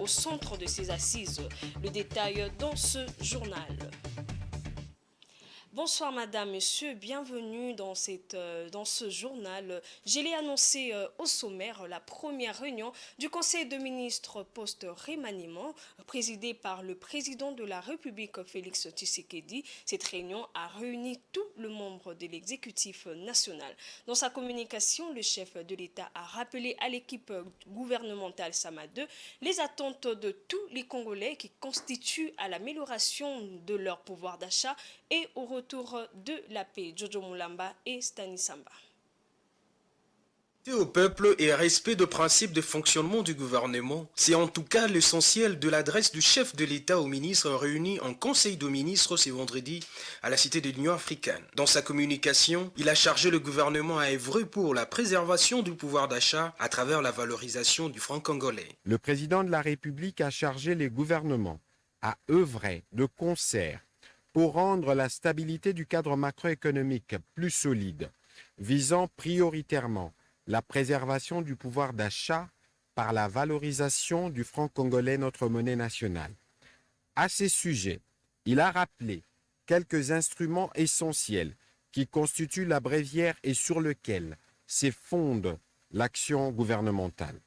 au centre de ces assises. Le détail dans ce journal. Bonsoir Madame, Monsieur, bienvenue dans ce journal. Je l'ai annoncé au sommaire, la première réunion du Conseil de ministres post-remaniement, présidée par le président de la République Félix Tshisekedi. Cette réunion a réuni tous les membres de l'exécutif national. Dans sa communication, le chef de l'État a rappelé à l'équipe gouvernementale Sama 2 les attentes de tous les Congolais qui constituent à l'amélioration de leur pouvoir d'achat et au retour de la paix. Jojo Mulamba et Stanisamba. Au peuple et respect de principes de fonctionnement du gouvernement, c'est en tout cas l'essentiel de l'adresse du chef de l'État aux ministres réunis en Conseil de ministres ce vendredi à la Cité de l'Union africaine. Dans sa communication, il a chargé le gouvernement à œuvrer pour la préservation du pouvoir d'achat à travers la valorisation du franc congolais. Le président de la République a chargé les gouvernements à œuvrer de concert pour rendre la stabilité du cadre macroéconomique plus solide, visant prioritairement la préservation du pouvoir d'achat par la valorisation du franc congolais, notre monnaie nationale. À ces sujets, il a rappelé quelques instruments essentiels qui constituent la bréviaire et sur lesquels s'effonde l'action gouvernementale.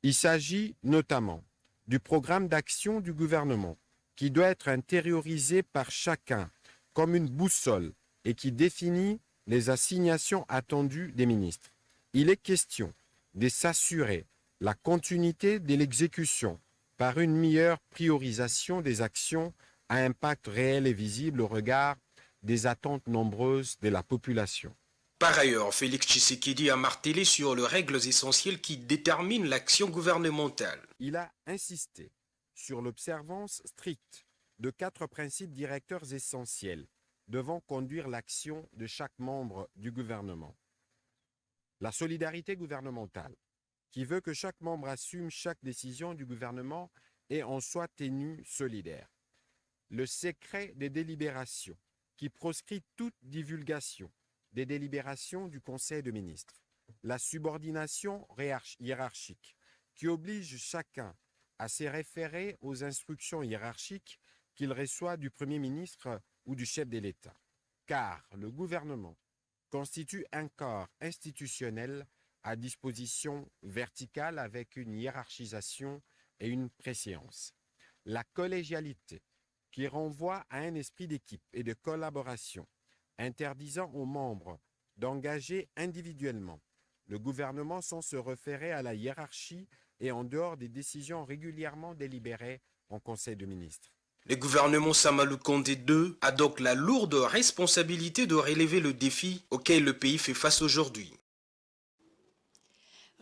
Il s'agit notamment du programme d'action du gouvernement qui doit être intériorisé par chacun comme une boussole et qui définit les assignations attendues des ministres. Il est question de s'assurer la continuité de l'exécution par une meilleure priorisation des actions à impact réel et visible au regard des attentes nombreuses de la population. Par ailleurs, Félix Tshisekedi a martelé sur les règles essentielles qui déterminent l'action gouvernementale. Il a insisté sur l'observance stricte de 4 principes directeurs essentiels devant conduire l'action de chaque membre du gouvernement. La solidarité gouvernementale, qui veut que chaque membre assume chaque décision du gouvernement et en soit tenu solidaire. Le secret des délibérations, qui proscrit toute divulgation des délibérations du Conseil de ministres. La subordination hiérarchique, qui oblige chacun à se référer aux instructions hiérarchiques qu'il reçoit du Premier ministre ou du chef de l'État. Car le gouvernement constitue un corps institutionnel à disposition verticale avec une hiérarchisation et une préséance. La collégialité, qui renvoie à un esprit d'équipe et de collaboration, interdisant aux membres d'engager individuellement le gouvernement sans se référer à la hiérarchie et en dehors des décisions régulièrement délibérées en Conseil de ministres. Le gouvernement Samalou Kondé II a donc la lourde responsabilité de relever le défi auquel le pays fait face aujourd'hui.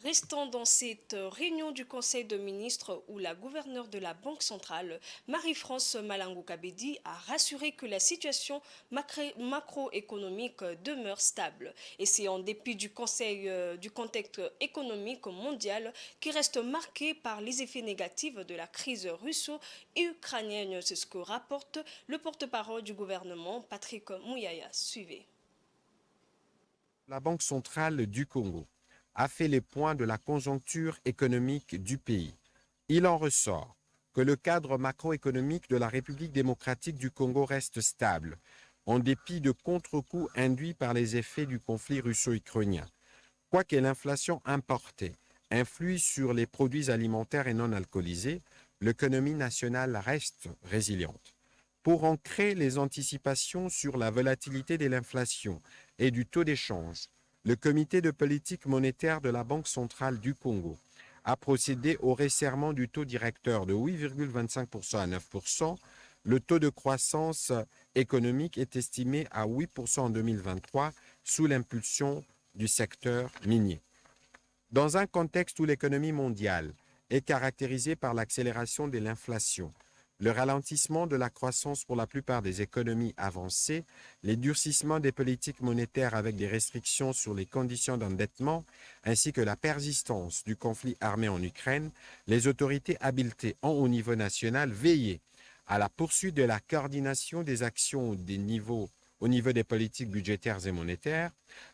Restons dans cette réunion du Conseil de ministres où la gouverneure de la Banque centrale, Marie-France Malango Kabedi, a rassuré que la situation macroéconomique demeure stable. Et c'est en dépit du contexte économique mondial qui reste marqué par les effets négatifs de la crise russo-ukrainienne. C'est ce que rapporte le porte-parole du gouvernement, Patrick Mouyaya. Suivez. La Banque centrale du Congo a fait les points de la conjoncture économique du pays. Il en ressort que le cadre macroéconomique de la République démocratique du Congo reste stable, en dépit de contre-coups induits par les effets du conflit russo-ukrainien. Quoique l'inflation importée influe sur les produits alimentaires et non alcoolisés, l'économie nationale reste résiliente. Pour ancrer les anticipations sur la volatilité de l'inflation et du taux d'échange, le comité de politique monétaire de la Banque centrale du Congo a procédé au resserrement du taux directeur de 8,25% à 9%. Le taux de croissance économique est estimé à 8% en 2023 sous l'impulsion du secteur minier. Dans un contexte où l'économie mondiale est caractérisée par l'accélération de l'inflation, le ralentissement de la croissance pour la plupart des économies avancées, les durcissements des politiques monétaires avec des restrictions sur les conditions d'endettement, ainsi que la persistance du conflit armé en Ukraine, les autorités habilitées au niveau national veillaient à la poursuite de la coordination des actions au niveau des politiques budgétaires et monétaires,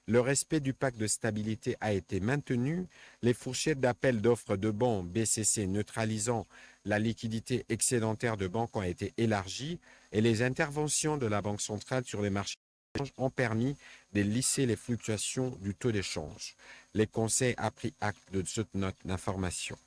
le respect du pacte de stabilité a été maintenu, les fourchettes d'appel d'offres de bons BCC neutralisant la liquidité excédentaire de banques ont été élargies et les interventions de la Banque centrale sur les marchés ont permis de lisser les fluctuations du taux d'échange. Les conseils a pris acte de cette note d'information.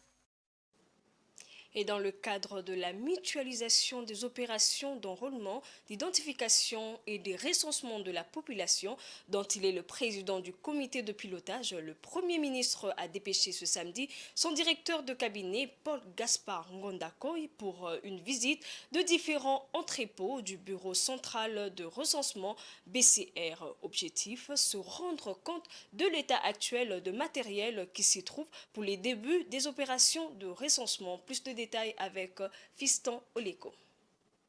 Et dans le cadre de la mutualisation des opérations d'enrôlement, d'identification et des recensements de la population, dont il est le président du comité de pilotage, le Premier ministre a dépêché ce samedi son directeur de cabinet, Paul Gaspard Ngondakoy, pour une visite de différents entrepôts du Bureau central de recensement BCR. Objectif, se rendre compte de l'état actuel de matériel qui s'y trouve pour les débuts des opérations de recensement. Plus de détails avec Fiston Oleko.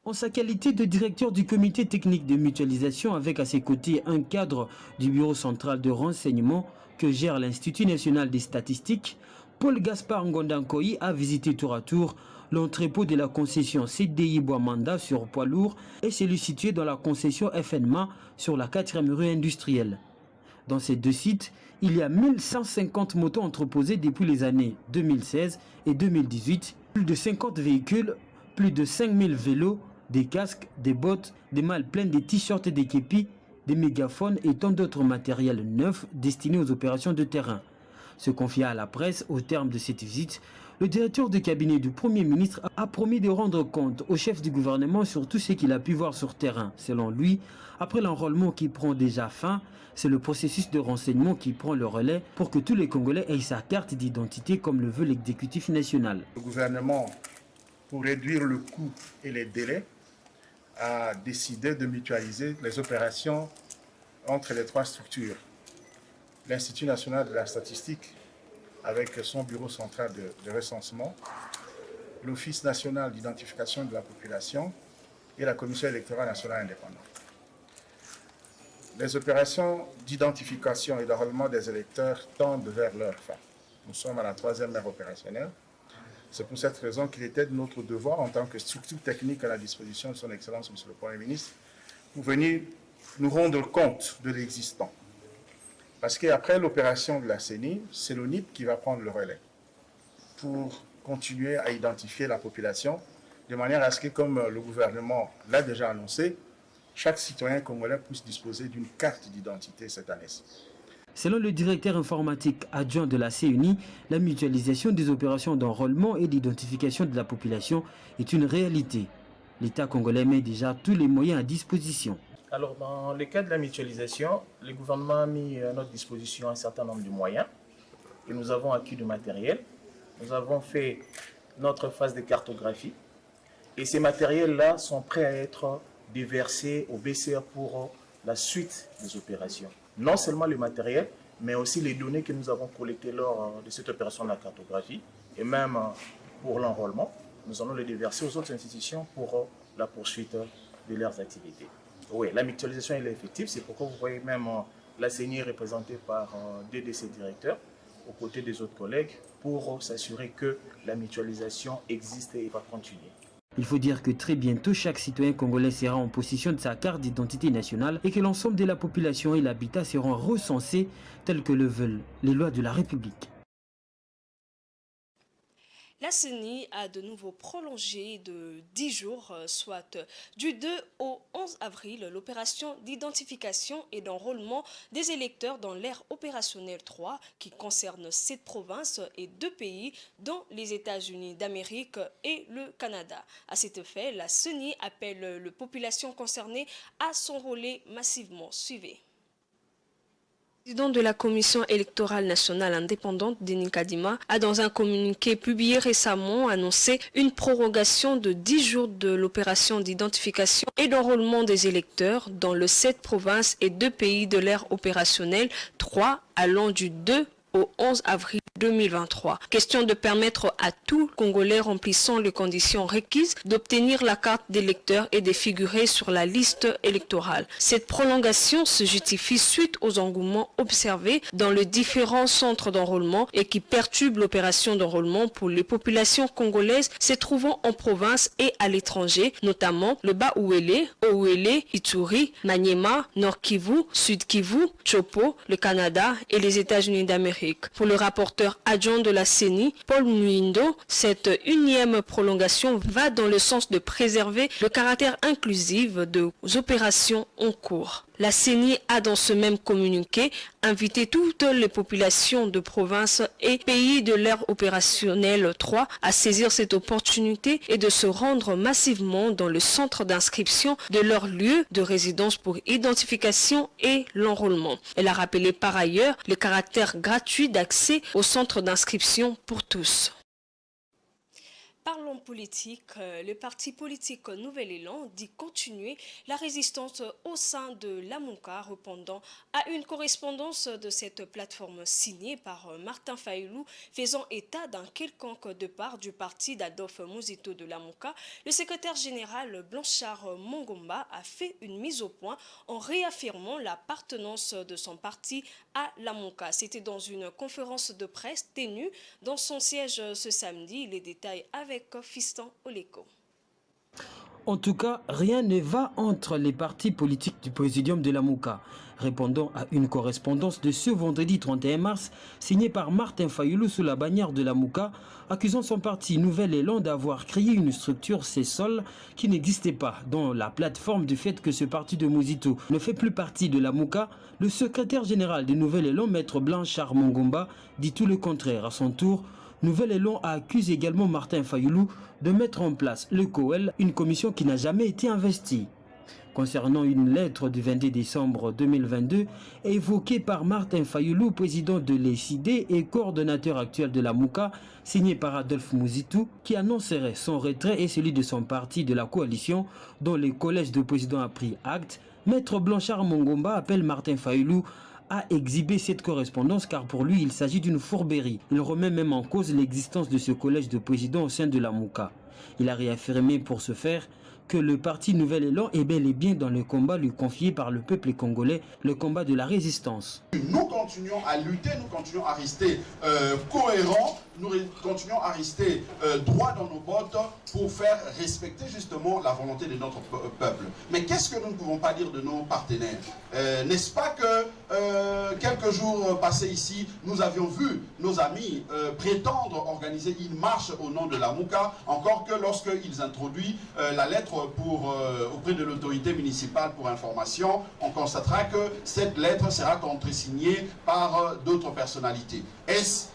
En sa qualité de directeur du comité technique de mutualisation, avec à ses côtés un cadre du bureau central de renseignement que gère l'Institut national des statistiques, Paul Gaspard Ngondakoy a visité tour à tour l'entrepôt de la concession CDI Bois-Manda sur poids lourd et celui situé dans la concession FNMA sur la 4e rue industrielle. Dans ces deux sites, il y a 1150 motos entreposées depuis les années 2016 et 2018, plus de 50 véhicules, plus de 5000 vélos, des casques, des bottes, des malles pleines de t-shirts et des képis, des mégaphones et tant d'autres matériels neufs destinés aux opérations de terrain. Se confiant à la presse au terme de cette visite, le directeur de cabinet du Premier ministre a promis de rendre compte au chef du gouvernement sur tout ce qu'il a pu voir sur terrain. Selon lui, après l'enrôlement qui prend déjà fin, c'est le processus de renseignement qui prend le relais pour que tous les Congolais aient sa carte d'identité comme le veut l'exécutif national. Le gouvernement, pour réduire le coût et les délais, a décidé de mutualiser les opérations entre les trois structures. L'Institut national de la statistique, avec son bureau central de recensement, l'Office national d'identification de la population et la Commission électorale nationale indépendante. Les opérations d'identification et d'enrôlement des électeurs tendent vers leur fin. Nous sommes à la 3e ère opérationnelle. C'est pour cette raison qu'il était de notre devoir, en tant que structure technique à la disposition de son Excellence, M. le Premier ministre, pour venir nous rendre compte de l'existant. Parce qu'après l'opération de la CENI, c'est l'ONIP qui va prendre le relais pour continuer à identifier la population, de manière à ce que, comme le gouvernement l'a déjà annoncé, chaque citoyen congolais puisse disposer d'une carte d'identité cette année-ci. Selon le directeur informatique adjoint de la CENI, la mutualisation des opérations d'enrôlement et d'identification de la population est une réalité. L'État congolais met déjà tous les moyens à disposition. Alors, dans le cas de la mutualisation, le gouvernement a mis à notre disposition un certain nombre de moyens et nous avons acquis du matériel. Nous avons fait notre phase de cartographie et ces matériels-là sont prêts à être déversés au BCR pour la suite des opérations. Non seulement le matériel, mais aussi les données que nous avons collectées lors de cette opération de la cartographie et même pour l'enrôlement. Nous allons les déverser aux autres institutions pour la poursuite de leurs activités. Oui, la mutualisation elle est effective, c'est pourquoi vous voyez même la CENI représentée par deux de ses directeurs aux côtés des autres collègues pour s'assurer que la mutualisation existe et va continuer. Il faut dire que très bientôt, chaque citoyen congolais sera en possession de sa carte d'identité nationale et que l'ensemble de la population et l'habitat seront recensés tels que le veulent les lois de la République. La CENI a de nouveau prolongé de 10 jours, soit du 2 au 11 avril, l'opération d'identification et d'enrôlement des électeurs dans l'ère opérationnelle 3 qui concerne 7 provinces et 2 pays, dont les États-Unis d'Amérique et le Canada. À cet effet, la CENI appelle les populations concernées à s'enrôler massivement. Suivez. Le président de la Commission électorale nationale indépendante, Denis Kadima, a dans un communiqué publié récemment annoncé une prorogation de 10 jours de l'opération d'identification et d'enrôlement des électeurs dans les 7 provinces et 2 pays de l'ère opérationnelle 3 allant du 2 au 11 avril 2023. Question de permettre à tout Congolais remplissant les conditions requises d'obtenir la carte d'électeur et de figurer sur la liste électorale. Cette prolongation se justifie suite aux engouements observés dans les différents centres d'enrôlement et qui perturbent l'opération d'enrôlement pour les populations congolaises se trouvant en province et à l'étranger, notamment le Bas-Ouélé, Haut-Ouélé, Ituri, Maniema, Nord Kivu, Sud Kivu, Chopo, le Canada et les États-Unis d'Amérique. Pour le rapporteur adjoint de la CENI, Paul Muindo, cette unième prolongation va dans le sens de préserver le caractère inclusif des opérations en cours. La CENI a dans ce même communiqué invité toutes les populations de province et pays de l'ère opérationnelle 3 à saisir cette opportunité et de se rendre massivement dans le centre d'inscription de leur lieu de résidence pour identification et l'enrôlement. Elle a rappelé par ailleurs le caractère gratuit d'accès au centre d'inscription pour tous. Parlons politique, le parti politique Nouvel Élan dit continuer la résistance au sein de l'Amonka, répondant à une correspondance de cette plateforme signée par Martin Fayulu faisant état d'un quelconque départ du parti d'Adolphe Muzito de l'Amonka. Le secrétaire général Blanchard Mongomba a fait une mise au point en réaffirmant l'appartenance de son parti à l'Amonka. C'était dans une conférence de presse tenue dans son siège ce samedi. Les détails avec Fiston Oleko. En tout cas, rien ne va entre les partis politiques du présidium de l'Amonka. Répondant à une correspondance de ce vendredi 31 mars, signée par Martin Fayulu sous la bannière de l'Amonka, accusant son parti Nouvel Élan d'avoir créé une structure CESOL qui n'existait pas dans la plateforme du fait que ce parti de Muzito ne fait plus partie de l'Amonka, le secrétaire général de Nouvel Élan, Maître Blanchard Mongomba, dit tout le contraire. À son tour, Nouvel Élan accuse également Martin Fayulu de mettre en place le COEL, une commission qui n'a jamais été investie. Concernant une lettre du 22 décembre 2022 évoquée par Martin Fayulu, président de l'ECID et coordonnateur actuel de la MOUCA, signée par Adolphe Muzito, qui annoncerait son retrait et celui de son parti de la coalition, dont le collège de président a pris acte, Maître Blanchard Mongomba appelle Martin Fayulu à exhiber cette correspondance car pour lui il s'agit d'une fourberie. Il remet même en cause l'existence de ce collège de présidents au sein de la MOUCA. Il a réaffirmé pour ce faire que le parti Nouvel Élan est bel et bien dans le combat lui confié par le peuple congolais, le combat de la résistance. Nous continuons à lutter, nous continuons à rester cohérents, nous continuons à rester droits dans nos bottes pour faire respecter justement la volonté de notre peuple. Mais qu'est-ce que nous ne pouvons pas dire de nos partenaires? N'est-ce pas que quelques jours passés ici, nous avions vu nos amis prétendre organiser une marche au nom de la MOUCA, encore que lorsqu'ils introduisent la lettre auprès de l'autorité municipale pour information, on constatera que cette lettre sera contresignée par d'autres personnalités. Est-ce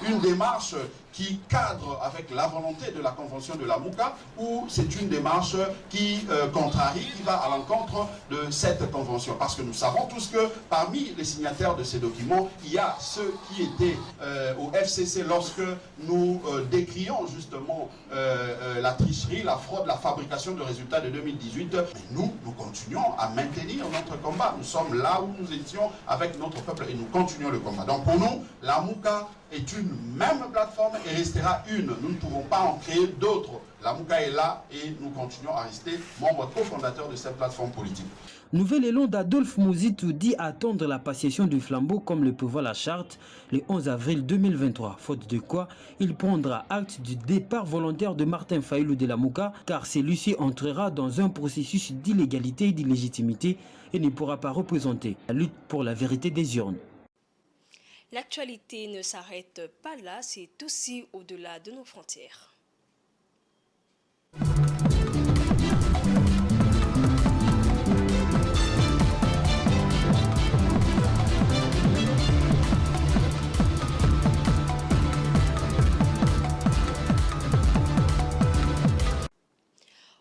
une démarche qui cadre avec la volonté de la convention de la MOUCA ou c'est une démarche qui contrarie, qui va à l'encontre de cette convention? Parce que nous savons tous que parmi les signataires de ces documents, il y a ceux qui étaient au FCC lorsque nous décrions justement la tricherie, la fraude, la fabrication de résultats de 2018. Mais nous continuons à maintenir notre combat. Nous sommes là où nous étions avec notre peuple et nous continuons le combat. Donc pour nous, la MOUCA est une même plateforme et restera une. Nous ne pouvons pas en créer d'autres. La MOUCA est là et nous continuons à rester membres cofondateurs de cette plateforme politique. Nouvel Élan d'Adolphe Muzito dit attendre la passation du flambeau comme le prévoit la charte le 11 avril 2023, faute de quoi il prendra acte du départ volontaire de Martin Fayulu de la MOUCA car celui-ci entrera dans un processus d'illégalité et d'illégitimité et ne pourra pas représenter la lutte pour la vérité des urnes. L'actualité ne s'arrête pas là, c'est aussi au-delà de nos frontières.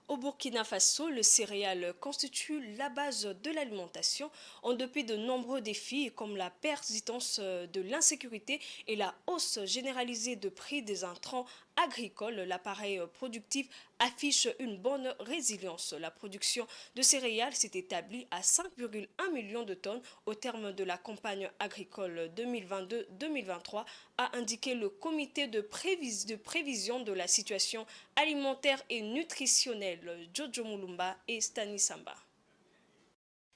Au Burkina Faso, le céréal constitue la base de l'alimentation en dépit de nombreux défis comme la persistance de l'insécurité et la hausse généralisée de prix des intrants agricoles. L'appareil productif affiche une bonne résilience. La production de céréales s'est établie à 5,1 millions de tonnes au terme de la campagne agricole 2022-2023, a indiqué le comité de prévision de la situation alimentaire et nutritionnelle Jojo Mulumba et Stani Samba.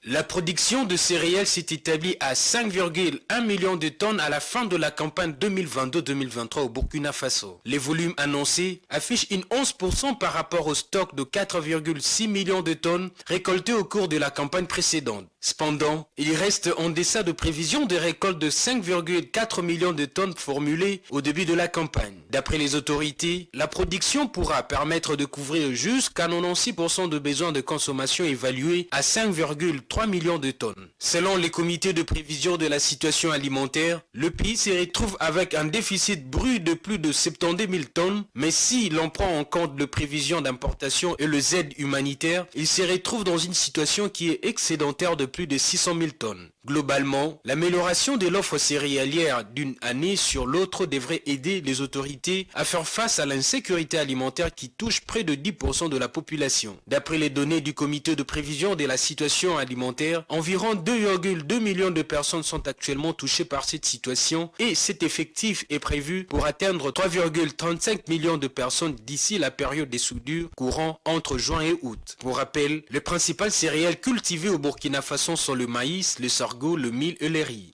La production de céréales s'est établie à 5,1 millions de tonnes à la fin de la campagne 2022-2023 au Burkina Faso. Les volumes annoncés affichent une 11% par rapport au stock de 4,6 millions de tonnes récoltées au cours de la campagne précédente. Cependant, il reste en deçà de prévisions de récolte de 5,4 millions de tonnes formulées au début de la campagne. D'après les autorités, la production pourra permettre de couvrir jusqu'à 96% de besoins de consommation évalués à 5,3 millions de tonnes. Selon les comités de prévision de la situation alimentaire, le pays se retrouve avec un déficit brut de plus de 72 000 tonnes, mais si l'on prend en compte les prévisions d'importation et les aides humanitaires, il se retrouve dans une situation qui est excédentaire de plus de 600 000 tonnes. Globalement, l'amélioration de l'offre céréalière d'une année sur l'autre devrait aider les autorités à faire face à l'insécurité alimentaire qui touche près de 10% de la population. D'après les données du comité de prévision de la situation alimentaire, environ 2,2 millions de personnes sont actuellement touchées par cette situation et cet effectif est prévu pour atteindre 3,35 millions de personnes d'ici la période des soudures courant entre juin et août. Pour rappel, les principales céréales cultivées au Burkina Faso sont le maïs, le sorgho, le mil et le riz.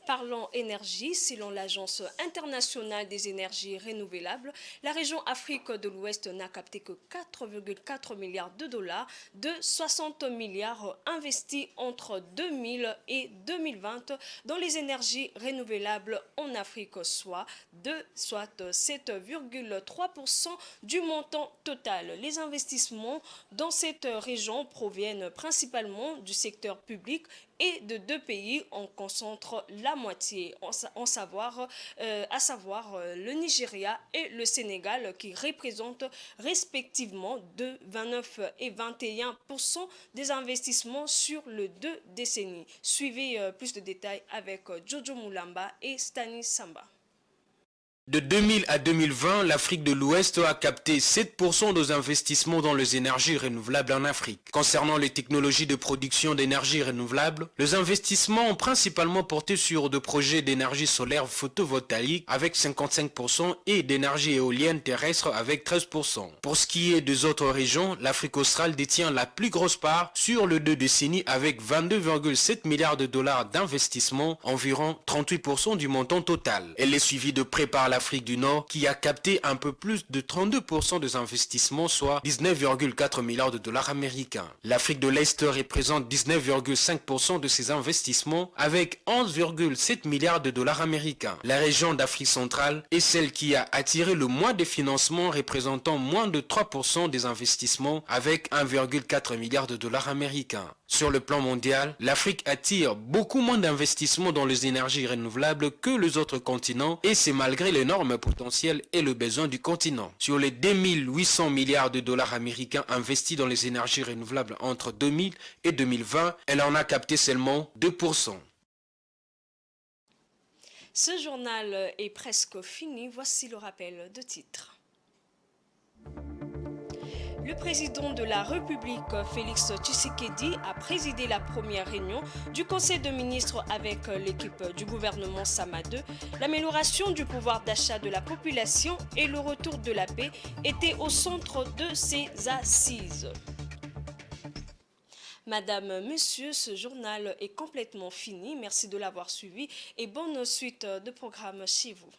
Parlons énergie, selon l'Agence internationale des énergies renouvelables, la région Afrique de l'Ouest n'a capté que 4,4 milliards de dollars de 60 milliards investis entre 2000 et 2020 dans les énergies renouvelables en Afrique, soit 7,3% du montant total. Les investissements dans cette région proviennent principalement du secteur public et de deux pays en concentrent la moitié, à savoir le Nigeria et le Sénégal, qui représentent respectivement de 29 et 21% des investissements sur les 2 décennies. Suivez plus de détails avec Jojo Mulumba et Stani Samba. De 2000 à 2020, l'Afrique de l'Ouest a capté 7% des investissements dans les énergies renouvelables en Afrique. Concernant les technologies de production d'énergie renouvelable, les investissements ont principalement porté sur des projets d'énergie solaire photovoltaïque avec 55% et d'énergie éolienne terrestre avec 13%. Pour ce qui est des autres régions, l'Afrique australe détient la plus grosse part sur les 2 décennies avec 22,7 milliards de dollars d'investissement, environ 38% du montant total. Elle est suivie de près par l'Afrique du Nord qui a capté un peu plus de 32% des investissements, soit 19,4 milliards de dollars américains. L'Afrique de l'Est représente 19,5% de ces investissements avec 11,7 milliards de dollars américains. La région d'Afrique centrale est celle qui a attiré le moins de financements, représentant moins de 3% des investissements avec 1,4 milliard de dollars américains. Sur le plan mondial, l'Afrique attire beaucoup moins d'investissements dans les énergies renouvelables que les autres continents et c'est malgré l'énorme potentiel et le besoin du continent. Sur les 2800 milliards de dollars américains investis dans les énergies renouvelables entre 2000 et 2020, elle en a capté seulement 2%. Ce journal est presque fini. Voici le rappel de titres. Le président de la République, Félix Tshisekedi, a présidé la première réunion du Conseil de ministres avec l'équipe du gouvernement Sama 2. L'amélioration du pouvoir d'achat de la population et le retour de la paix étaient au centre de ces assises. Madame, Monsieur, ce journal est complètement fini. Merci de l'avoir suivi et bonne suite de programme chez vous.